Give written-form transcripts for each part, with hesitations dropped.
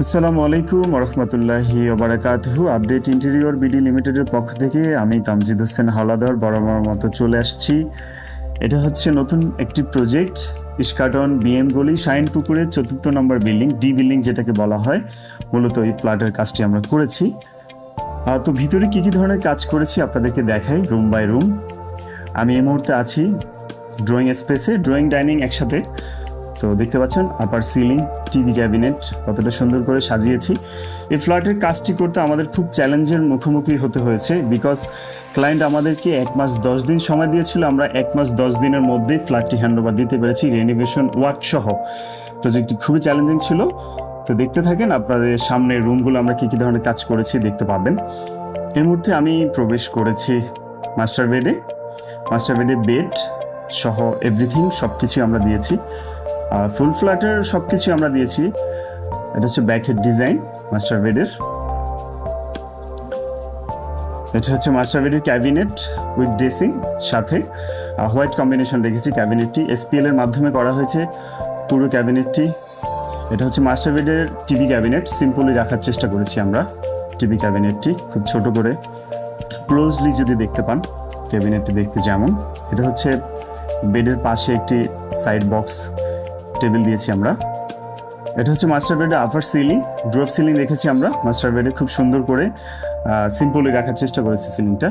আসসালামু আলাইকুম রহমতুল্লাহি ওবারাকাতুহু। আপডেট ইন্টেরিয়র বিডি লিমিটেডের পক্ষ থেকে আমি তামজিদ হোসেন হাওলাদার বরাবর মতো চলে আসছি। এটা হচ্ছে নতুন একটি প্রজেক্ট, ইস্কাটন বিএম গলি শাইনপুকুরের 4র্থ নম্বর বিল্ডিং, ডি বিল্ডিং যেটাকে বলা হয়। মূলত এই ফ্ল্যাটের কাজটি আমরা করেছি। তো ভিতরে কী কী ধরনের কাজ করেছি আপনাদেরকে দেখাই রুম বাই রুম। আমি এই মুহূর্তে আছি ড্রয়িং স্পেসে, ড্রয়িং ডাইনিং একসাথে। তো দেখতে পাচ্ছেন আপার সিলিং, টিভি ক্যাবিনেট কতটা সুন্দর করে সাজিয়েছি। এই ফ্ল্যাটের কাজটি করতে আমাদের খুব চ্যালেঞ্জের মুখোমুখি হতে হয়েছে, বিকজ ক্লায়েন্ট আমাদেরকে 1 মাস 10 দিন সময় দিয়েছিল। আমরা 1 মাস 10 দিনের মধ্যেই ফ্ল্যাটটি হ্যান্ডওভার দিতে পেরেছি, রেনোভেশন ওয়ার্ক সহ। প্রজেক্টটি খুবই চ্যালেঞ্জিং ছিল। তো দেখতে থাকেন, আপনাদের সামনে রুমগুলো আমরা কী কী ধরনের কাজ করেছি দেখতে পাবেন। এই মুহূর্তে আমি প্রবেশ করেছি মাস্টার বেডে। মাস্টার বেডে বেড সহ এভরিথিং সব কিছুই আমরা দিয়েছি। ফুল ফ্ল্যাটের সব কিছু আমরা দিয়েছি। এটা হচ্ছে ব্যাকহেড ডিজাইন মাস্টার বেডের। এটা হচ্ছে মাস্টার বেডের ক্যাবিনেট উইথ ড্রেসিং, সাথে হোয়াইট কম্বিনেশন রেখেছি। ক্যাবিনেটটি এসপিএল এর মাধ্যমে করা হয়েছে পুরো ক্যাবিনেটটি। এটা হচ্ছে মাস্টার বেডের টিভি ক্যাবিনেট, সিম্পলি রাখার চেষ্টা করেছি আমরা টিভি ক্যাবিনেটটি খুব ছোট করে। ক্লোজলি যদি দেখতে পান ক্যাবিনেটটি দেখতে যেমন, এটা হচ্ছে বেডের পাশে একটি সাইড বক্স টেবিল দিয়েছি আমরা। এটা হচ্ছে মাস্টার বেডে আপার সিলিং, ড্রপ সিলিং রেখেছি আমরা মাস্টার বেডে, খুব সুন্দর করে সিম্পলি রাখার চেষ্টা করেছি সিলিংটা।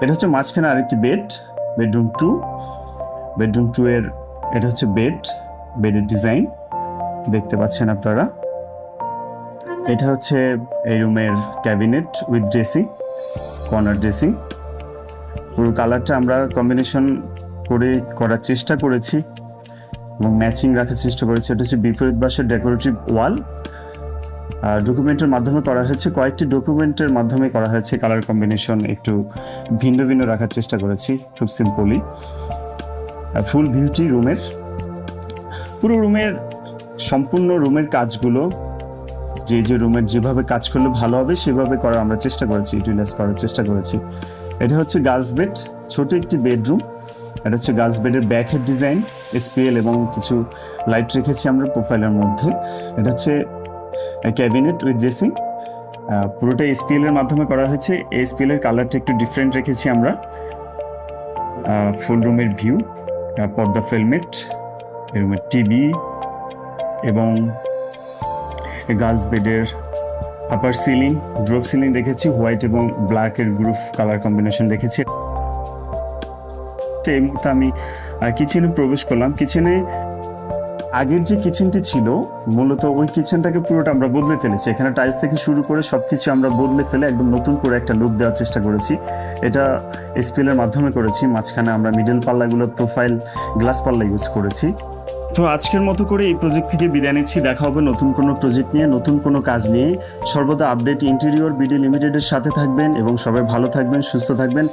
এটা হচ্ছে মাঝখানে আরেকটি বেড, বেডরুম 2। বেডরুম 2 এর এটা হচ্ছে বেডের ডিজাইন দেখতে পাচ্ছেন আপনারা। এটা হচ্ছে এই রুমের cabinet with dressing, corner dressing. পুরো কালারটা আমরা কম্বিনেশন করার চেষ্টা করেছি এবং ম্যাচিং রাখার চেষ্টা করেছি। এটা হচ্ছে বিপরীত পাশের ডেকোরেটিভ ওয়াল, ডকুমেন্টের মাধ্যমে করা হয়েছে, কয়েকটি ডকুমেন্টের মাধ্যমে করা হয়েছে। কালার কম্বিনেশন একটু ভিন্ন ভিন্ন রাখার চেষ্টা করেছি খুব সিম্পলি। ফুল ভিউটি রুমের, পুরো রুমের সম্পূর্ণ রুমের কাজগুলো যে রুমের যেভাবে কাজ করলে ভালো হবে সেভাবে করার আমরা চেষ্টা করেছি, ইউটিলাইজ করার চেষ্টা করেছি। এটা হচ্ছে গার্লস বেড, ছোট একটি বেডরুম। এটা হচ্ছে গার্লস বেডের ব্যাকহেড ডিজাইন, এসপিএল এবং কিছু লাইট রেখেছি আমরা প্রোফাইলের মধ্যে। এটা হচ্ছে ক্যাবিনেট উইথ ড্রেসিং, পুরোটা এসপিএল এর মাধ্যমে করা হয়েছে। এসপিএল এর কালারটা একটু ডিফারেন্ট রেখেছি আমরা। ফুল রুমের ভিউ, পর্দা ফেলমেট, রুমের টিভি এবং গার্লস বেডের আপার সিলিং, ড্রপ সিলিং রেখেছি, হোয়াইট এবং ব্ল্যাকের গ্রুপ কালার কম্বিনেশন রেখেছি। এই মুহূর্তে আমি কিচেনে প্রবেশ করলাম। কিচেনে আগের যে কিচেনটি ছিল মূলত ওই কিচেনটাকে পুরোটা আমরা বদলে ফেলেছি। এখানে টাইলস থেকে শুরু করে সব কিছু আমরা বদলে ফেলে একদম নতুন করে একটা লুক দেওয়ার চেষ্টা করেছি। এটা এসপিএল এর মাধ্যমে করেছি। মাঝখানে আমরা মিডল পাল্লাগুলো প্রোফাইল গ্লাস পাল্লা ইউজ করেছি। তো আজকের মতো করে এই প্রজেক্ট থেকে বিদায় নিচ্ছি। দেখা হবে নতুন কোনো প্রজেক্ট নিয়ে, নতুন কোনো কাজ নিয়ে। সর্বদা আপডেট ইন্টেরিয়র বিডি লিমিটেডের সাথে থাকবেন এবং সবাই ভালো থাকবেন, সুস্থ থাকবেন।